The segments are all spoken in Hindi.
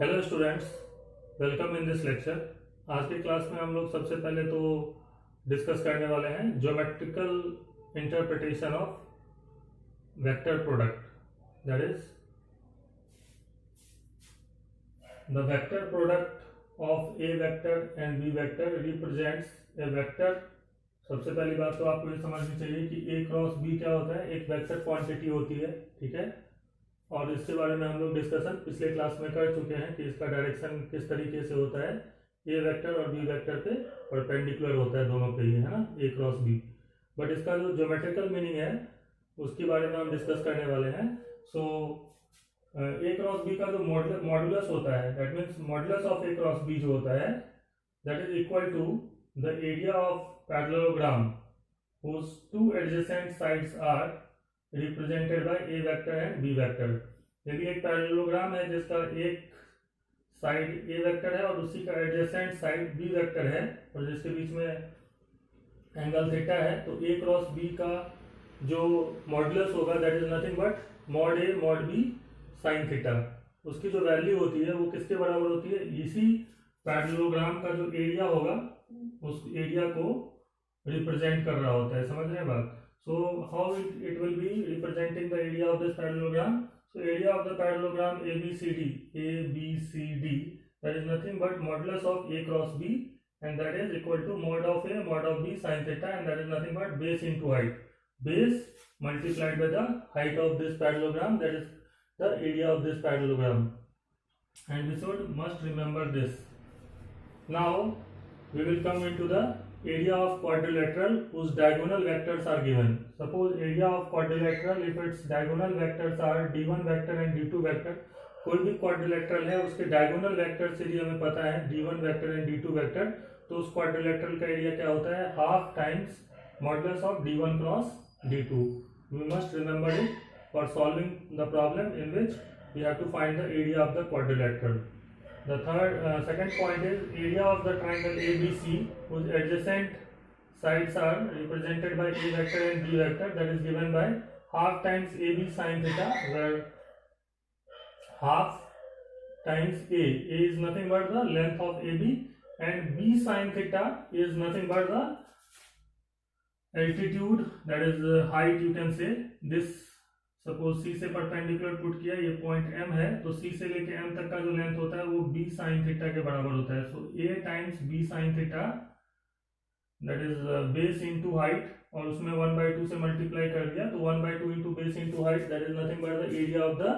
Hello students, welcome in this lecture. आज की क्लास में हम लोग सबसे पहले तो डिस्कस करने वाले हैं geometrical interpretation of vector product. That is the vector product of a vector and b vector represents a vector. सबसे पहली बात तो आपको ये समझनी चाहिए कि ए क्रॉस बी क्या होता है, एक वेक्टर क्वांटिटी होती है, ठीक है। और इसके बारे में हम लोग डिस्कशन पिछले क्लास में कर चुके हैं कि इसका डायरेक्शन किस तरीके से होता है। ए वेक्टर और बी वेक्टर पे परपेंडिकुलर होता है दोनों पे ही, है ना, ए क्रॉस बी। बट इसका जो ज्योमेट्रिकल मीनिंग है उसके बारे में हम डिस्कस करने वाले हैं। सो ए क्रॉस बी का जो मॉडुलस होता है, that means modulus of A cross b जो होता है, that is equal to the area of parallelogram whose two adjacent sides are represented by a vector and b vector. यदि एक पैरेललोग्राम है जिसका एक साइड ए वेक्टर है और उसी का एडजेसेंट साइड बी वेक्टर है और जिसके बीच में एंगल थीटा है, तो ए क्रॉस बी का जो मॉडुलस होगा that is nothing but mod A mod B sine theta. उसकी जो वैल्यू होती है वो किसके बराबर होती है, इसी पैरेललोग्राम का जो एरिया होगा उस एरिया को रिप्रेजेंट कर रहा होता है। समझ रहे हैं बात? So how it will be representing the area of this parallelogram? So area of the parallelogram ABCD, that is nothing but modulus of A cross B, and that is equal to mod of A mod of B sin theta, and that is nothing but base into height. Base multiplied by the height of this parallelogram, that is the area of this parallelogram. And we must remember this. Now we will come into the area of quadrilateral whose diagonal vectors are given. Suppose area of quadrilateral if its diagonal vectors are d1 vector and d2 vector, कोई भी quadrilateral है उसके diagonal vectors यदि हमें पता है d1 vector and d2 vector, तो उस quadrilateral का एरिया क्या होता है, half times modulus of d1 cross d2. We must remember it for solving the problem in which we have to find the area of the quadrilateral. The second point is area of the triangle ABC whose adjacent sides are represented by A vector and B vector, that is given by half times AB sin theta, where half times A is nothing but the length of AB and B sin theta is nothing but the altitude, that is height you can say. This suppose c से परपेंडिकुलर पुट किया, ये पॉइंट एम है, तो सी से लेके एम तक का जो लेंथ होता है वो बी साइन थीटा के बराबर होता है। So A times B sine theta, that is base into height, और उसमें 1/2 से मल्टीप्लाई कर दिया तो 1/2 into base into height, that is nothing but the area of the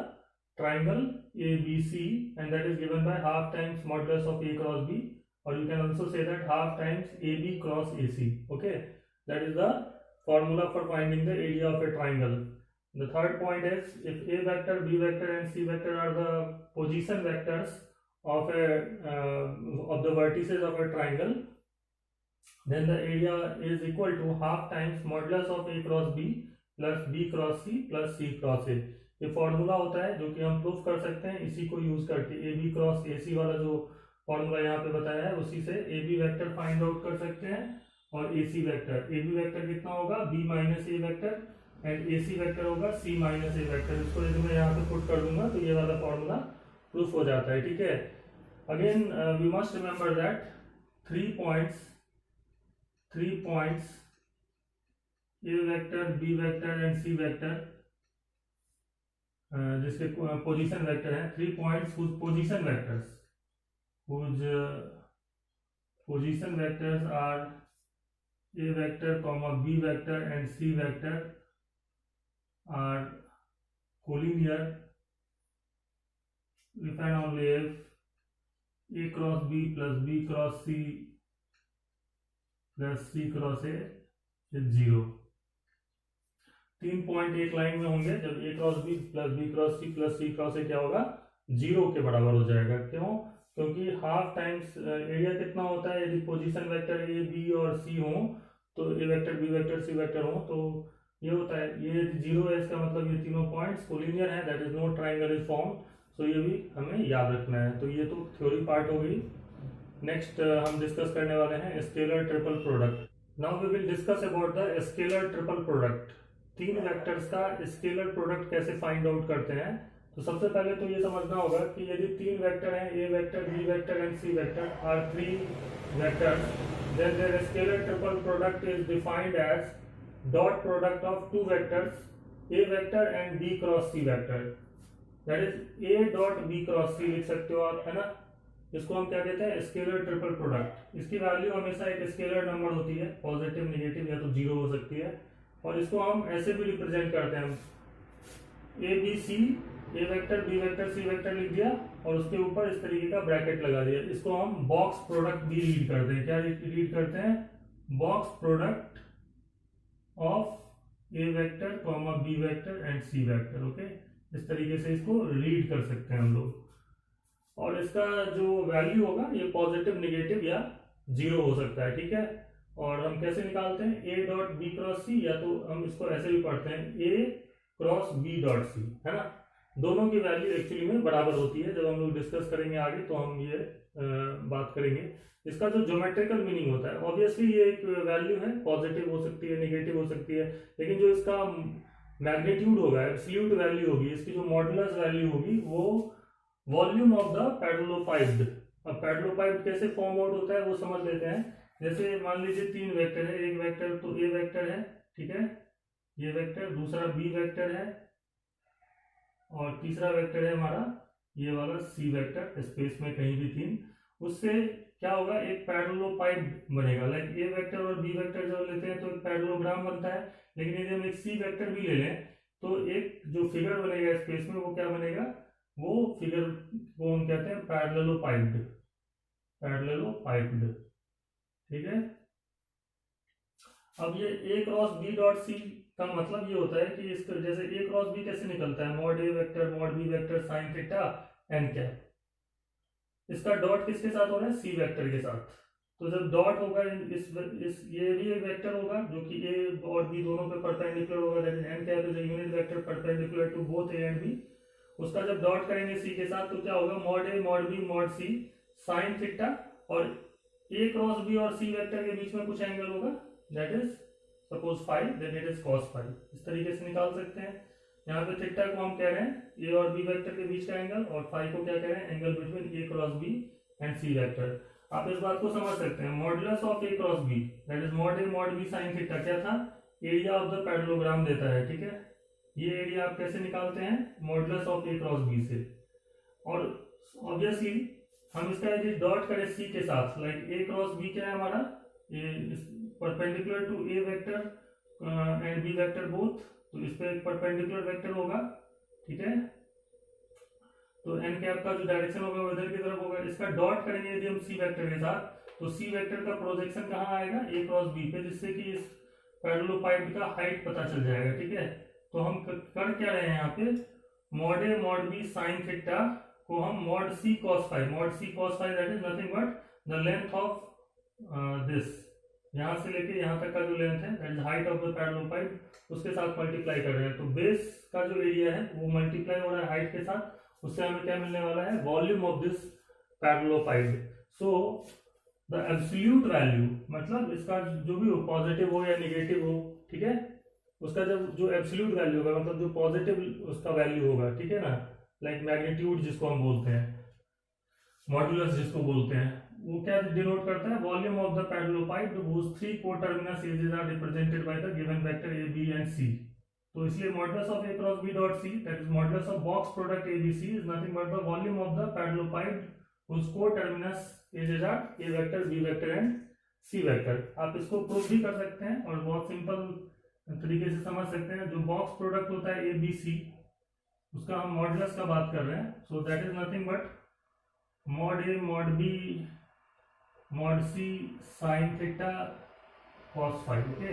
triangle A B C, and that is given by half times modulus of A cross B, और you can also say that half times A B cross A C. Okay, that is the formula for finding the area of A triangle. The third point is if A vector, B vector and C vector are the position vectors of the vertices of a triangle, then the area is equal to half times modulus of A cross B plus B cross C plus C cross A. ये फॉर्मूला होता है जो कि हम प्रूफ कर सकते हैं इसी को यूज करके। ए बी क्रॉस ए सी वाला जो फॉर्मूला यहाँ पे बताया है उसी से a b vector find out कर सकते हैं, और a c vector, a b vector कितना होगा, b minus a vector, and a c vector होगा सी माइनस ए वेक्टर। इसको यदि मैं यहाँ पे पुट कर दूंगा तो ये वाला फॉर्मूला प्रूफ हो जाता है, ठीक है। Again we must remember that three points a vector, B vector and C vector, जिसके पोजीशन वेक्टर हैं, 3 points whose position vectors are a vector comma b vector and c vector are collinear if and only if a cross b plus b cross c plus c cross a is 0. 3 point एक लाइन में होंगे जब a cross b plus b cross c plus c cross a क्या होगा, 0 के बराबर हो जाएगा। क्यों? क्योंकि हाफ टाइम्स एरिया कितना होता है, यदि पोजीशन वेक्टर ए बी और सी हो तो A vector B vector C vector हो तो ये होता है, ये 0 है, इसका मतलब ये तीनों पॉइंट्स कोलिनियर है, that is no triangle is form. So ये भी हमें याद रखना है। तो ये तो थ्योरी पार्ट हो गई। नेक्स्ट हम डिस्कस करने वाले हैं scalar triple product. Now we will discuss about the scalar triple product. तीन वेक्टर्स का स्केलर प्रोडक्ट कैसे फाइंड आउट करते हैं तो सबसे पहले तो ये समझना होगा कि यदि तीन वेक्टर हैं, ए vector, B vector and C vector are three vectors, then their scalar triple product is defined as dot product of two vectors, a vector and b cross c vector, that is a dot b cross c लिख सकते हो आप, है ना। इसको हम क्या कहते हैं, स्केलर ट्रिपल प्रोडक्ट। इसकी वैल्यू हमेशा एक स्केलर नंबर होती है, पॉजिटिव नेगेटिव या तो जीरो हो सकती है, और इसको हम ऐसे भी रिप्रेजेंट करते हैं, a B C, a vector B vector C vector लिख दिया और उसके ऊपर इस तरीके का ब्रैकेट लगा दिया। इसको हम बॉक्स प्रोडक्ट भी रीड करते हैं। क्या रीड करते हैं, box product of a vector comma b vector and C vector. Okay, इस तरीके से इसको रीड कर सकते हैं हम लोग। और इसका जो वैल्यू होगा ये पॉजिटिव नेगेटिव या जीरो हो सकता है, ठीक है। और हम कैसे निकालते हैं, ए डॉट बी क्रॉस सी, या तो हम इसको ऐसे भी पढ़ते हैं ए क्रॉस बी डॉट सी, है ना। दोनों की वैल्यू एक्चुअली में बराबर होती है। जब हम लोग डिस्कस करेंगे आगे तो हम ये बात करेंगे। इसका जो ज्योमेट्रिकल मीनिंग होता है, ऑब्वियसली ये एक वैल्यू है, पॉजिटिव हो सकती है, नेगेटिव हो सकती है, लेकिन जो इसका मैग्नीट्यूड होगा, एब्सोल्यूट वैल्यू होगी, इसकी जो मॉडुलस वैल्यू होगी, वो वॉल्यूम ऑफ द पैरेललोपाइड। अब पैरेललोपाइड कैसे फॉर्म आउट होता है वो समझ लेते हैं। जैसे मान लीजिए तीन वेक्टर है, एक वेक्टर तो ए वेक्टर है, ठीक है, ये वेक्टर, दूसरा बी वेक्टर है और तीसरा वेक्टर है हमारा ये वाला सी वेक्टर, स्पेस में कहीं भी तीन। उससे क्या होगा, एक पैरेललोपाइड बनेगा। लाइक ए वेक्टर और बी वेक्टर जब लेते हैं तो एक पैरेललोग्राम बनता है, लेकिन यदि हम एक सी वेक्टर भी ले लें तो एक जो फिगर बनेगा स्पेस में वो क्या बनेगा, वो फिगर को हम कहते हैं पैरेललोपाइड, पैरेललोपाइड, ठीक है। अब ये ए क्रॉस बी डॉट सी का मतलब ये होता है कि इसका जैसे ए क्रॉस बी कैसे निकलता है, mod A vector mod B vector sine theta n cap. इसका डॉट किसके साथ हो रहा है, सी वेक्टर के साथ। तो जब डॉट होगा इस ये भी एक वेक्टर होगा जो कि ए और बी दोनों पे परपेंडिकुलर होगा, that is n cap is a unit vector perpendicular to both a and b. उसका जब डॉट करेंगे सी के साथ तो क्या होगा, मॉड ए मॉड बी मॉड सी साइन थीटा, और ए क्रॉस बी और सी वेक्टर के बीच में कुछ एंगल होगा, that is suppose phi, then it is cos phi. इस तरीके से निकाल सकते हैं। यहाँ पे थीटा को हम कह रहे हैं ए और बी वेक्टर के बीच का एंगल, और फाई को क्या कह रहे हैं, angle between a cross b and C vector. आप इस बात को समझ सकते हैं, modulus of A cross b that is mod A mod B sine theta क्या था, एरिया ऑफ द पैरेललोग्राम देता है, ठीक है। ये एरिया आप कैसे निकालते हैं, modulus of A cross b से। और ऑब्वियसली हम इसका यदि डॉट करें सी के साथ, लाइक ए क्रॉस बी क्या है हमारा, perpendicular to a vector and b vector both, तो इस पे एक परपेंडिकुलर वेक्टर होगा, ठीक है। तो एन कैप का जो डायरेक्शन होगा वो इधर की तरफ होगा। इसका डॉट करेंगे यदि हम सी वेक्टर के साथ तो सी वेक्टर का प्रोजेक्शन कहाँ आएगा, ए क्रॉस बी पे, जिससे कि इस पैरेललोपाइड का हाइट पता चल जाएगा, ठीक है। तो हम कर क्या रहे हैं यहाँ पे, मॉड ए मॉड बी साइन थीटा को हम mod C cos phi, mod C cos phi that is nothing but the length of this, यहां से लेके यहां तक का जो लेंथ है that is height of the parallelepiped, उसके साथ मल्टीप्लाई कर रहे हैं। तो बेस का जो एरिया है वो मल्टीप्लाई हो रहा है हाइट के साथ, उससे हमें क्या मिलने वाला है, volume of this parallelepiped. So the absolute value, मतलब इसका जो भी हो, पॉजिटिव हो या नेगेटिव हो, ठीक है, उसका जब जो एब्सोल्यूट वैल्यू होगा, मतलब जो पॉजिटिव उसका वैल्यू होगा, ठीक है ना, लाइक मैग्नीट्यूड जिसको हम बोलते हैं, मॉडुलस जिसको बोलते हैं, वो क्या डिनोट करता है, volume of the parallelepiped whose three coterminous edges are represented by the given vector a b and c। तो इसलिए modulus of a cross b dot c that is modulus of box product a b c is nothing but the volume of the parallelepiped whose coterminous edges are a vector b vector and c vector. आप इसको प्रूव भी कर सकते हैं और बहुत सिंपल तरीके से समझ सकते हैं। जो बॉक्स प्रोडक्ट होता है a b c, उसका हम मॉडुलस का बात कर रहे हैं, so that is nothing but mod A mod B mod C sine theta cos phi, okay.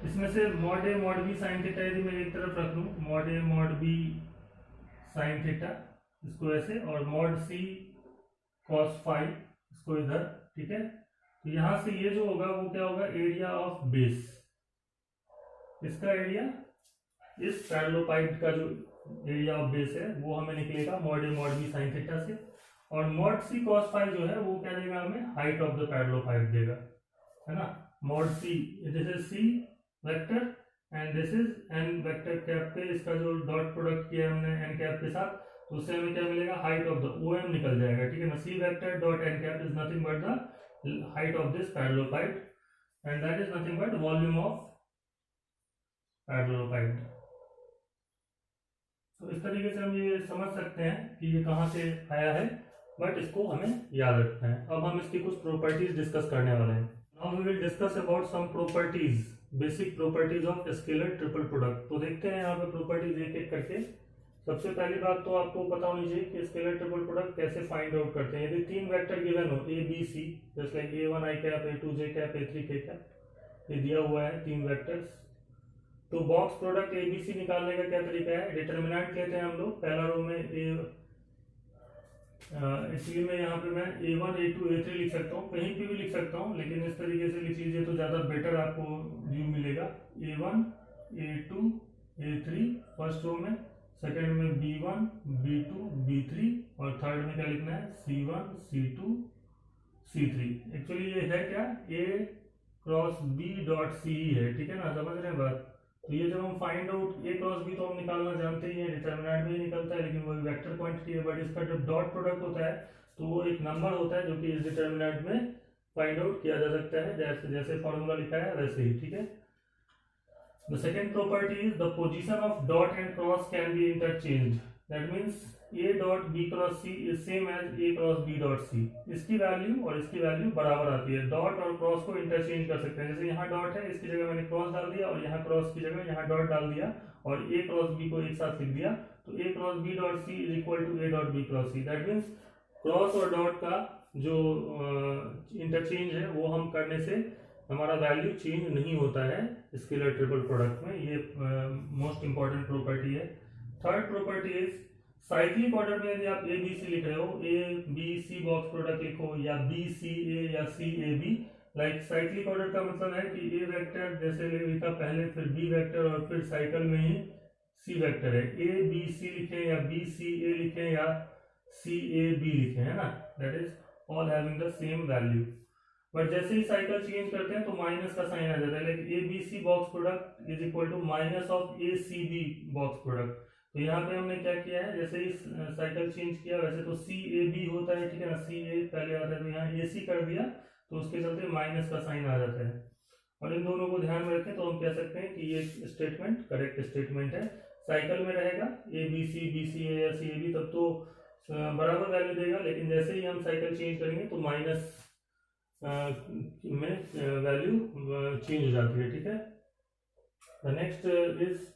इसमें से मॉड ए मॉड बी साइन थीटा यदि मैं एक तरफ रख लूं, मॉड ए मॉड बी साइन थीटा इसको ऐसे, और मॉड सी कॉस फाई इसको इधर, ठीक है। तो यहां से ये जो होगा वो क्या होगा, एरिया ऑफ बेस, इसका एरिया, इस पैरेललोपाइड का जो एरिया ऑफ बेस है वो हमें निकलेगा मॉड ए मॉड बी साइन थीटा से, और मॉड सी कॉस फाई जो है वो क्या देगा हमें, हाइट ऑफ द पैरेललोपाइड देगा, है ना। Mod c, this is c vector and this is n vector cap पे इसका जो डॉट प्रोडक्ट किया हमने एन कैप के साथ, तो उससे हमें क्या मिलेगा, हाइट ऑफ द OM निकल जाएगा, ठीक है ना। C vector dot n cap is nothing but the height of this parallelepiped and that is nothing but volume of parallelepiped. तो इस तरीके से हम ये समझ सकते हैं कि ये कहाँ से आया है, बट इसको हमें याद रखना है। अब हम इसकी कुछ प्रॉपर्टीज डिस्कस करने वाले हैं। Now we will discuss about some properties, basic properties of scalar triple product. तो देखते हैं यहाँ पे प्रॉपर्टीज एक एक करके। सबसे पहली बात तो आपको पता होनी चाहिए कि स्केलर ट्रिपल प्रोडक्ट कैसे फाइंड आउट करते हैं। यदि तीन वेक्टर गिवन हो A B c, just like A1 i cap, A2 j cap, A3 k cap, ये दिया हुआ है तीन वेक्टर्स, तो बॉक्स प्रोडक्ट ABC निकालने का क्या तरीका है, डिटर्मिनेंट लेते हैं हम लोग। पहला रो में इसलिए मैं यहाँ पे मैं A1 A2 A3 लिख सकता हूँ, कहीं पे भी लिख सकता हूँ, लेकिन इस तरीके से लिख लीजिए तो ज़्यादा बेटर आपको व्यू मिलेगा। A1 A2 A3 first row में, सेकंड में B1 B2 B3 और थर्ड में क्या लिखना है, C1 C2 C3। एक्चुअली ये है क्या, A cross B dot C ही है, ठीक है ना, समझ रहे हैं बात। तो ये जब हम find out A cross B तो हम निकालना जानते ही हैं, डिटर्मिनेंट में ही निकलता है, लेकिन वो वेक्टर क्वांटिटी है। बट इसका जब डॉट प्रोडक्ट होता है तो वो एक नंबर होता है जो कि इस डिटर्मिनेंट में फाइंड आउट किया जा सकता है, जैसे जैसे फॉर्मूला लिखा है वैसे ही, ठीक है। The second property is the position of dot and cross can be interchanged. That means A dot B cross C is same as A cross B dot C. इसकी वैल्यू और इसकी वैल्यू बराबर आती है। डॉट और क्रॉस को इंटरचेंज कर सकते हैं। जैसे यहाँ डॉट है, इसकी जगह मैंने क्रॉस डाल दिया, और यहाँ क्रॉस की जगह यहाँ डॉट डाल दिया, और A क्रॉस B को एक साथ लिख दिया, तो A cross B dot C is equal to A dot B cross C। That means cross और डॉट का जो इंटरचेंज है वो हम करने से हमारा वैल्यू चेंज नहीं होता है स्केलर ट्रिपल प्रोडक्ट में। ये मोस्ट इंपॉर्टेंट प्रॉपर्टी है। Third property is cyclic order में यदि आप ए बी सी लिख रहे हो, A B C box product लिखो, या बी सी ए या C A B, like cyclic order का मतलब है कि ए वेक्टर जैसे लिखा पहले, फिर बी वेक्टर, और फिर साइकिल में ही सी वेक्टर है। ए बी सी लिखे या बी सी ए लिखे या सी ए बी लिखे, है ना, that is all having the same value. But जैसे ही साइकिल चेंज करते हैं तो माइनस का साइन आ जाता है, like a B C box product is equal to minus of a c b box product. तो यहाँ पे हमने क्या किया है, जैसे ही साइकिल चेंज किया, वैसे तो सी ए बी होता है, ठीक है ना, सी ए पहले आता है, तो यहाँ ए सी कर दिया, तो उसके चलते माइनस का साइन आ जाता है। और इन दोनों को ध्यान में रखें तो हम कह सकते हैं कि ये स्टेटमेंट करेक्ट स्टेटमेंट है। साइकिल में रहेगा ए बी सी ए या सी ए बी, तब तो बराबर वैल्यू देगा, लेकिन जैसे ही हम साइकिल चेंज करेंगे तो माइनस में वैल्यू चेंज हो जाती है, ठीक है। नेक्स्ट इज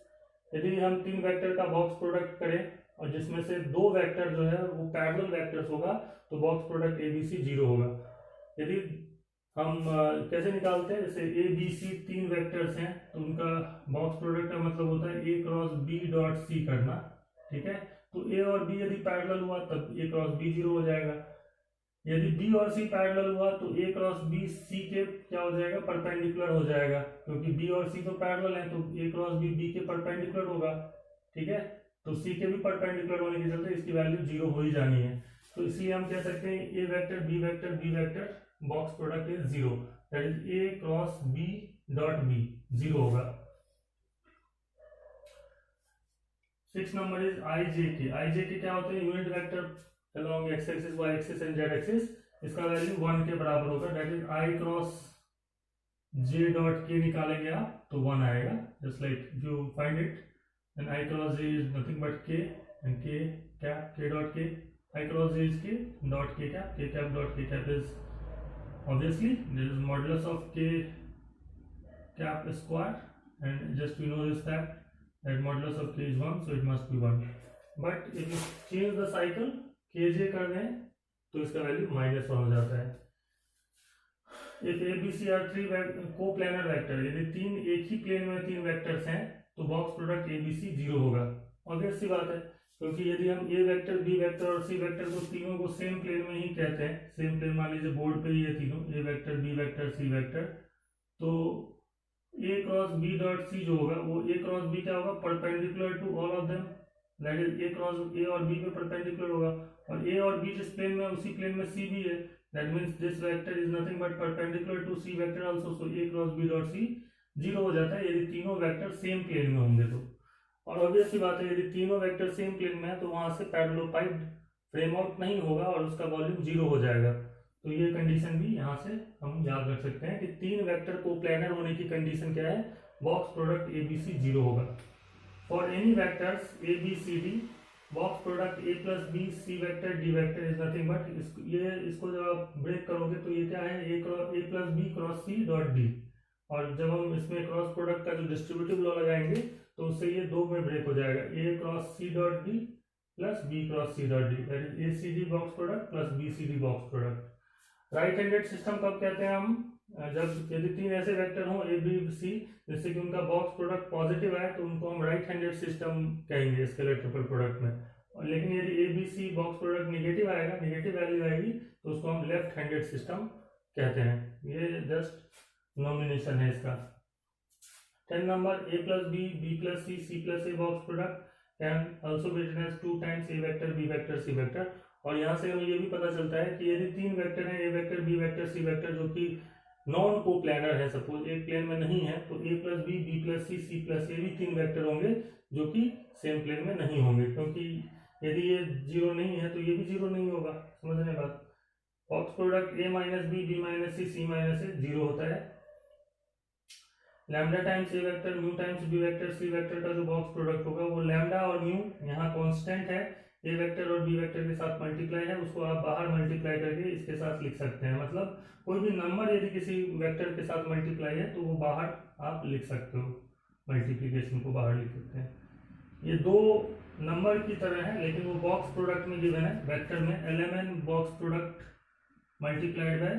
यदि हम तीन वेक्टर का बॉक्स प्रोडक्ट करें और जिसमें से दो वेक्टर जो है वो पैरेलल वेक्टर्स होगा, तो बॉक्स प्रोडक्ट ABC 0 होगा। यदि हम कैसे निकालते हैं, जैसे ए बी सी तीन वेक्टर्स हैं, तो उनका बॉक्स प्रोडक्ट का मतलब होता है A cross B dot C करना, ठीक है। तो A और B यदि पैरेलल हुआ तब A क्रॉस B 0 हो जाएगा। यदि B और C पैरेलल हुआ तो A क्रॉस B C के क्या हो जाएगा, परपेंडिकुलर हो जाएगा, क्योंकि B और C तो पैरेलल है, तो A क्रॉस B के परपेंडिकुलर होगा, ठीक है। तो C के भी परपेंडिकुलर होने के चलते इसकी वैल्यू 0 हो ही जानी है। तो इसलिए हम कह सकते हैं A vector B vector box product is 0, that is A cross B dot B 0 होगा। 6 नंबर इज IJ के क्या होते हैं, unit vector along x axis y axis and z axis, इसका वैल्यू 1 के बराबर होगा, that is I cross j dot k निकालेंगे आप तो 1 आएगा, just like you find it, then I cross j is nothing but k and k cap k dot k, I cross j is k dot k cap dot k cap is obviously this is modulus of k cap square, and just we know this fact that modulus of k is 1, so it must be 1. But if you change the cycle kj कर दें तो इसका वैल्यू -1 हो जाता है। If A B C are 3 coplanar vector, यदि तीन एक ही प्लेन में तीन वेक्टर्स हैं तो बॉक्स प्रोडक्ट ABC 0 होगा। ऑब्वियस सी बात है, क्योंकि यदि हम A वेक्टर B वेक्टर और C वेक्टर को तीनों को सेम प्लेन में ही कहते हैं, सेम प्लेन मान लीजिए बोर्ड पे ही है तीनों, A vector B vector C vector, तो A cross B dot C जो होगा वो A क्रॉस B क्या होगा, perpendicular to all of them, that is A cross A और B पे परपेंडिकुलर होगा, और A और B जिस प्लेन में उसी प्लेन में C भी है, that means this vector is nothing but perpendicular to C vector also, so A cross B dot C zero हो जाता है यदि तीनों वेक्टर सेम प्लेन में होंगे तो। और ऑब्वियस सी बात है यदि तीनों वेक्टर सेम प्लेन में है तो वहां से पैरेललोपाइड फ्रेम आउट नहीं होगा और उसका वॉल्यूम जीरो हो जाएगा। तो ये कंडीशन भी यहाँ से हम याद रख सकते हैं कि तीन वेक्टर को प्लेनर होने की कंडीशन क्या है, बॉक्स प्रोडक्ट ABC जीरो होगा। For any vectors ABCD box product A plus b c vector d vector is nothing but इसको जब आप ब्रेक करोगे तो ये क्या है, A plus b cross c dot d. और जब हम इसमें क्रॉस प्रोडक्ट का जो डिस्ट्रीब्यूटिव लॉ लगाएंगे तो उससे ये दो में ब्रेक हो जाएगा, A cross c dot d plus B cross c dot d, that is ACD box product plus BCD box product. Right handed system कब कहते हैं हम, जब यदि तीन ऐसे वेक्टर हों A B C जिससे कि उनका बॉक्स प्रोडक्ट पॉजिटिव है तो उनको हम राइट हैंडेड सिस्टम कहेंगे स्केलर ट्रिपल प्रोडक्ट में। और लेकिन यदि ABC बॉक्स प्रोडक्ट नेगेटिव आएगा, नेगेटिव वैल्यू आएगी तो उसको हम लेफ्ट हैंडेड सिस्टम कहते हैं। ये जस्ट नॉमिनेशन है इसका। 10 number A plus b B plus C plus A box product can also be written as 2 times A vector B vector C vector. और यहाँ से हमें ये भी पता चलता है कि यदि तीन वेक्टर हैं A vector B vector C vector जो कि नॉन को प्लानर है, सपोज एक प्लेन में नहीं है, तो A plus b B plus C plus A भी तीन वेक्टर होंगे जो कि सेम प्लेन में नहीं होंगे, क्योंकि यदि ये जीरो नहीं है तो ये भी जीरो नहीं होगा। समझने बात, box product A minus b B minus C minus A zero होता है। Lambda times A vector mu times B vector C vector का जो बॉक्स प्रोडक्ट होगा वो लैम्डा और म्यू यहाँ कांस्टेंट है, A वेक्टर और B वेक्टर के साथ मल्टीप्लाई है, उसको आप बाहर मल्टीप्लाई करके इसके साथ लिख सकते हैं। मतलब कोई भी नंबर यदि किसी वेक्टर के साथ मल्टीप्लाई है तो वो बाहर आप लिख सकते हो, मल्टीप्लिकेशन को बाहर लिख सकते हैं। ये दो नंबर की तरह है लेकिन वो बॉक्स प्रोडक्ट में गिवन है, वेक्टर में LMN box product multiplied by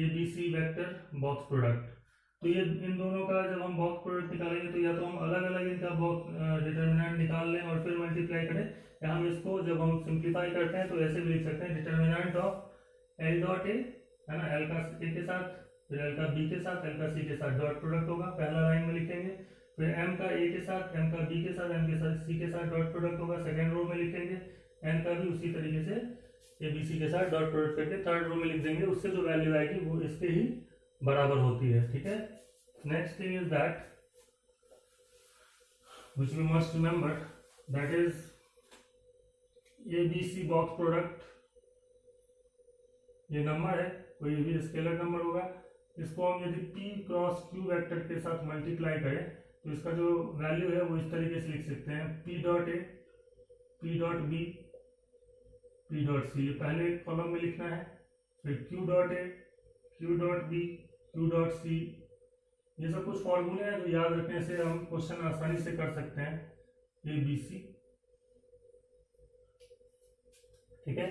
ABC vector box product. तो ये इन दोनों का जब हम बॉक्स प्रोडक्ट निकालेंगे तो या तो हम अलग अलग इनका बॉक्स डिटर्मिनेंट निकाल लें और फिर मल्टीप्लाई करें, या हम इसको जब हम सिंप्लीफाई करते हैं तो ऐसे भी लिख सकते हैं, determinant of L dot A है ना, L का A के साथ, फिर L का B के साथ, L का C के साथ डॉट प्रोडक्ट होगा, पहला लाइन में लिखेंगे। फिर M का A के साथ, M का B के साथ, M के साथ C के साथ डॉट प्रोडक्ट होगा, सेकेंड रो में लिखेंगे। N का भी उसी तरीके से ABC के साथ डॉट प्रोडक्ट करके थर्ड रो में लिख देंगे, उससे जो वैल्यू आएगी वो इसके ही बराबर होती है। ठीक है, next thing is that which we must remember, that is ABC box product. ये नंबर है, कोई भी स्केलर नंबर होगा, इसको हम यदि P क्रॉस Q वेक्टर के साथ मल्टीप्लाई करें तो इसका जो वैल्यू है वो इस तरीके से लिख सकते हैं, P dot A P dot B P dot C, ये पहले कॉलम में लिखना है, फिर Q dot A Q dot B Q dot C। ये सब कुछ फॉर्मूले हैं जो याद रखने से हम क्वेश्चन आसानी से कर सकते हैं, ABC। ठीक है,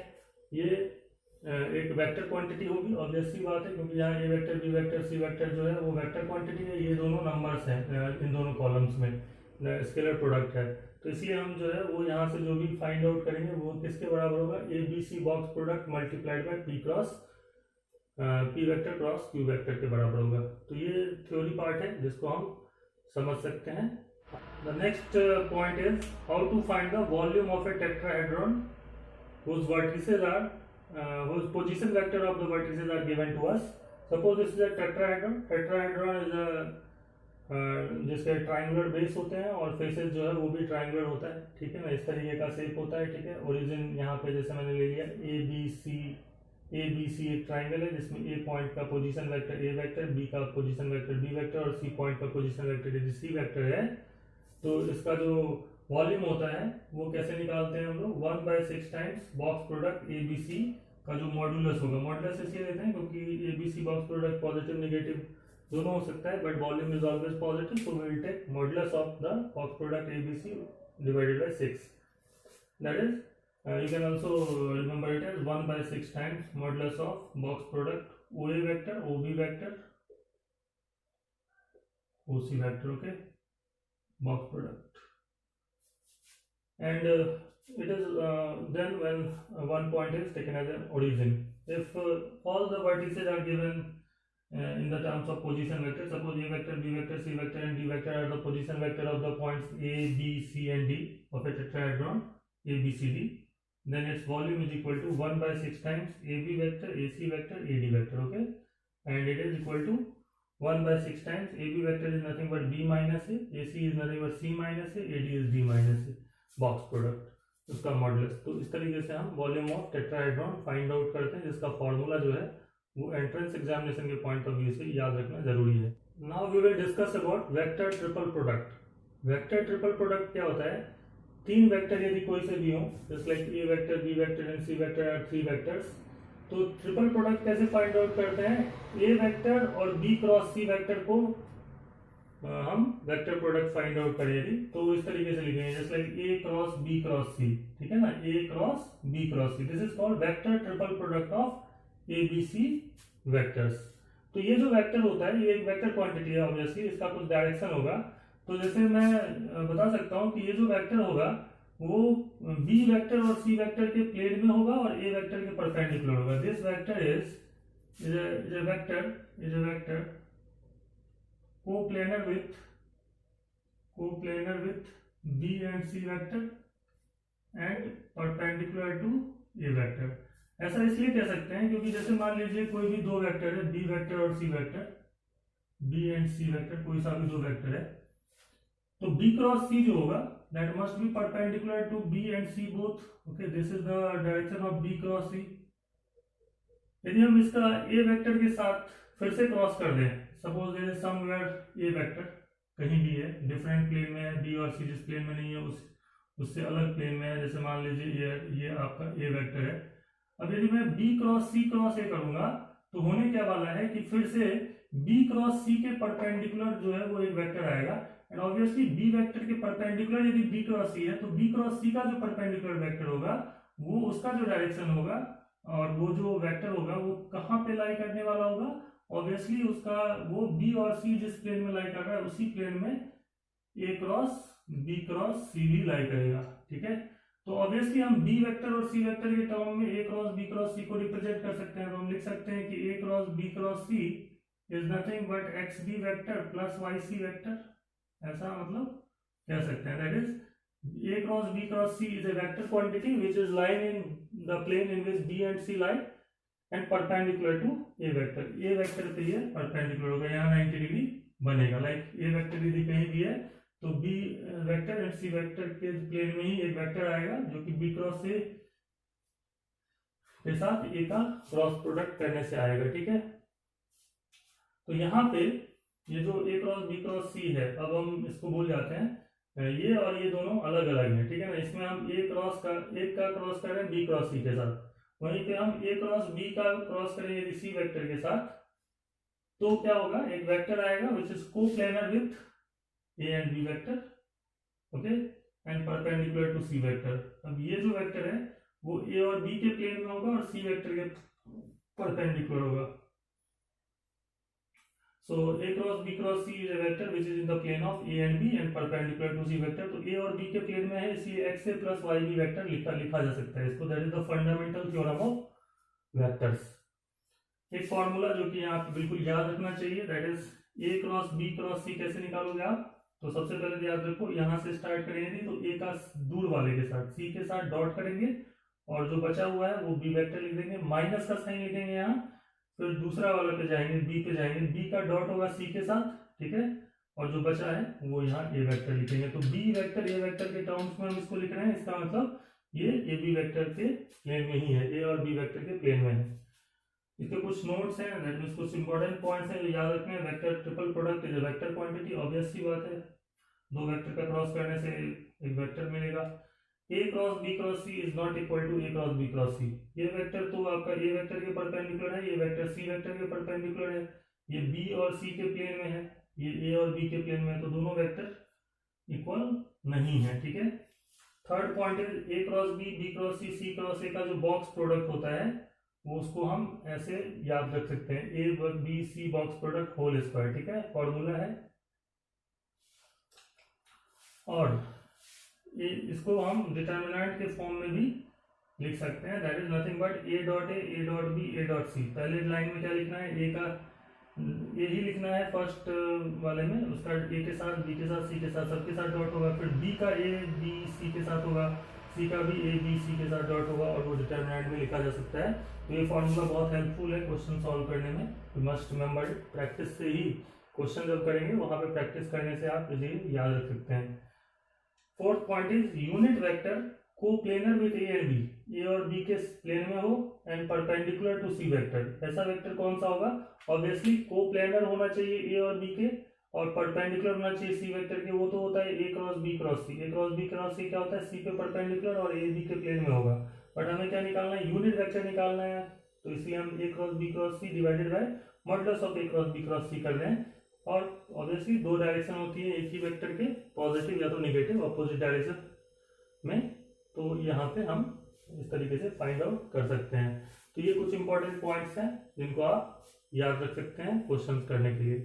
ये एक वेक्टर क्वांटिटी होगी, ऑब्वियस सी बात है, क्योंकि यहाँ A vector B vector C vector जो है वो वेक्टर क्वांटिटी है, ये दोनों नंबर्स हैं इन दोनों कॉलम्स में, स्केलर प्रोडक्ट है। तो इसलिए हम जो है वो यहाँ से जो भी फाइंड आउट करेंगे वो किसके बराबर होगा, ABC box product multiplied by P cross P vector cross Q vector के बराबर होगा। तो ये थ्योरी पार्ट है जिसको हम समझ सकते हैं। The next point is how to find the volume of a tetrahedron whose vertices are whose position vector of the vertices are given to us. Suppose this is a tetrahedron. Tetrahedron is a जिसके ट्राइंगुलर बेस होते हैं और फेसेस जो है वो भी ट्राइंगुलर होता है। ठीक है ना, इस तरीके का शेप होता है। ठीक है, ओरिजिन यहाँ पे जैसे मैंने ले लिया ए बी सी एक ट्राइंगल है जिसमें A पॉइंट का position vector A vector, B का पोजीशन वेक्टर B वेक्टर और C पॉइंट का पोजीशन वेक्टर यदि C वेक्टर है तो इसका जो वॉल्यूम होता है वो कैसे निकालते हैं हम लोग, 1/6 टाइम्स बॉक्स प्रोडक्ट ABC का जो मॉड्यूलस होगा। मॉड्यूलस इसलिए लेते हैं क्योंकि ABC box product positive negative दोनों हो सकता है, but volume is always positive, so we will take modulus of the box product ABC divided by 6, that is you can also remember it as 1/6 times modulus of box product OA vector, OB vector, OC vector, okay, box product. And it is then when one point is taken as an origin. If all the vertices are given in the terms of position vector, suppose A vector, B vector, C vector and D vector are the position vector of the points A, B, C and D of a tetrahedron ABCD, then its volume is equal to 1/6 times AB vector, AC vector, AD vector, okay, and it is equal to 1/6 times AB vector is nothing but B minus A, AC is nothing but C minus A, AD is D minus A, box product उसका मॉडुलस। तो इस तरीके से हम volume of tetrahedron find out करते हैं, जिसका फॉर्मूला जो है वो एंट्रेंस एग्जामिनेशन के पॉइंट ऑफ व्यू से याद रखना जरूरी है। Now we will discuss about vector triple product. Vector triple product क्या होता है? तीन वेक्टर यदि कोई से भी हो, just like a vector, B vector and C vector are three vectors, तो ट्रिपल प्रोडक्ट कैसे फाइंड आउट करते हैं? ए वेक्टर और बी क्रॉस सी वेक्टर को हम वेक्टर प्रोडक्ट फाइंड आउट करें यदि, तो इस तरीके से लिखेंगे just like A cross B cross C, ठीक है ना, A cross B cross C, this is called vector triple product of A B C vectors. तो ये जो वेक्टर होता है ये एक वेक्टर क्वांटिटी है, ऑब्वियसली इसका कुछ डायरेक्शन होगा। तो जैसे मैं बता सकता हूं कि ये जो वेक्टर होगा वो बी वेक्टर और सी वेक्टर के प्लेन में होगा और ए वेक्टर के परपेंडिकुलर होगा। This vector is a vector coplanar with B and C vector and perpendicular to A vector। ऐसा इसलिए कह सकते हैं क्योंकि जैसे मान लीजिए कोई भी दो वेक्टर है, B वेक्टर और C vector, B and C vector, कोई सा भी दो वेक्टर है, तो B क्रॉस C जो होगा that must be perpendicular to B and C both। okay, this is the direction of B cross C। यदि हम इसका A वेक्टर के साथ फिर से क्रॉस कर दें, suppose there is somewhere A vector कहीं भी है, डिफरेंट प्लेन में है, B और C जिस प्लेन में नहीं है उससे अलग प्लेन में है, जैसे मान लीजिए ये आपका A वेक्टर है। अब यदि मैं B cross C cross A करूंगा तो होने क्या वाला है कि फिर से B क्रॉस C के परपेंडिकुलर जो है वो एक वेक्टर आएगा, एंड ऑब्वियसली B वेक्टर के परपेंडिकुलर यदि B क्रॉस C है तो B क्रॉस C का जो परपेंडिकुलर वेक्टर होगा वो उसका जो डायरेक्शन होगा और वो जो वेक्टर होगा वो कहाँ पे लाई करने वाला होगा, ऑब्वियसली उसका वो B और C जिस प्लेन में लाई कर रहा है उसी प्लेन में A cross B cross C भी लाई करेगा, ठीक है। तो ऑब्वियसली हम B वेक्टर और C वेक्टर के टर्म में A cross B cross C को रिप्रेजेंट कर सकते हैं। तो हम लिख सकते हैं कि A cross B cross C is nothing but XB vector plus YC vector, ऐसा मतलब कह सकते हैं। That is A cross B cross C is a vector quantity which is lying in the plane in which B and C lie and perpendicular to A vector। A vector पे ये परपेंडिकुलर होगा, यहाँ 90 डिग्री बनेगा। लाइक A वेक्टर यदि कहीं भी है तो B vector and C vector के प्लेन में ही एक वेक्टर आएगा जो कि B क्रॉस से के साथ A का क्रॉस प्रोडक्ट करने से आएगा, ठीक है। तो यहाँ पे ये जो A cross B cross C है, अब हम इसको भूल जाते हैं, ये और ये दोनों अलग अलग हैं, ठीक है ना। इसमें हम एक का क्रॉस कर रहे हैं B क्रॉस C के साथ, वहीं पे हम A क्रॉस B का क्रॉस करेंगे यदि C वेक्टर के साथ, तो क्या होगा, एक वेक्टर आएगा which is coplanar with A and B vector, okay, and perpendicular to C vector. अब ये जो वेक्टर है वो A और B के प्लेन में होगा और C वेक्टर के परपेंडिकुलर होगा। So A cross B cross C is a vector which is in the plane of A and B and perpendicular to C vector। तो A और B के प्लेन में है इसलिए X A plus Y B vector लिखा जा सकता है इसको। That is the fundamental theorem of vectors। एक फॉर्मूला जो कि यहाँ पे बिल्कुल याद रखना चाहिए, that is A cross B cross C कैसे निकालोगे आप, तो सबसे पहले याद रखो यहाँ से स्टार्ट करेंगे तो A का दूर वाले के साथ C के साथ डॉट करेंगे और जो बचा हुआ है वो B वेक्टर लिख देंगे, माइनस का साइन लिखेंगे यहाँ, फिर दूसरा वाला पे जाएंगे B पे जाएंगे, B का डॉट होगा C के साथ, ठीक है, और जो बचा है वो यहाँ A वेक्टर लिखेंगे। तो B वेक्टर A वेक्टर के टर्म्स में हम इसको लिख रहे हैं, इसका मतलब ये A B वेक्टर के प्लेन में ही है, A और B वेक्टर के प्लेन में है। इसके कुछ नोट्स हैं, दैट मींस कुछ इंपॉर्टेंट पॉइंट्स हैं जो याद रखने हैं। Vector triple product is a vector quantity, obvious सी बात है, दो वेक्टर का क्रॉस करने से एक वेक्टर मिलेगा। A cross B cross C is not equal to A cross B cross C। ये वेक्टर तो आपका A वेक्टर के परपेंडिकुलर है, ये वेक्टर C वेक्टर के परपेंडिकुलर है, ये B और C के प्लेन में है, ये A और B के प्लेन में है, तो दोनों वेक्टर इक्वल नहीं है, ठीक है। थर्ड पॉइंट है A cross B B cross C cross A का जो बॉक्स प्रोडक्ट होता है वो उसको हम ऐसे याद रख सकते हैं, A B C box product whole square, ठीक है, फॉर्मूला है। और इसको हम डिटर्मिनेंट के फॉर्म में भी लिख सकते हैं, that is nothing but A dot B A dot C। पहले लाइन में क्या लिखना है, A का A ही लिखना है फर्स्ट वाले में, उसका A के साथ B के साथ C के साथ सबके साथ डॉट होगा, फिर B का A B C के साथ होगा, सी का भी ए बी सी के साथ डॉट होगा और वो डिटर्मिनेंट में लिखा जा सकता है। तो ये फॉर्मूला बहुत हेल्पफुल है क्वेश्चन सॉल्व करने में, you must remember it. Practice से ही क्वेश्चन जब करेंगे वहां पे प्रैक्टिस करने से आप इसे याद रख सकते हैं। Fourth point is unit vector coplanar with A and B, A और बी के प्लेन में हो and perpendicular to C vector. ऐसा वेक्टर कौन सा होगा? ऑब्वियसली कोप्लेनर होना चाहिए ए और बी के और परपेंडिकुलर होना चाहिए सी वेक्टर के। वो तो होता है ए क्रॉस बी क्रॉस सी। ए क्रॉस बी क्रॉस सी क्या होता है? सी पे परपेंडिकुलर और ए बी के प्लेन में होगा। बट हमें क्या निकालना है? यूनिट वेक्टर निकालना है। तो इसलिए हम A cross B cross C divided by modulus of A cross B cross C कर रहे हैं। और ऑब्वियसली दो डायरेक्शन होती है एक ही वेक्टर के, पॉजिटिव या तो नेगेटिव, अपोजिट डायरेक्शन में। तो यहाँ पे हम इस तरीके से फाइंड आउट कर सकते हैं। तो ये कुछ इंपॉर्टेंट पॉइंट्स हैं जिनको आप याद रख सकते हैं क्वेश्चंस करने के लिए।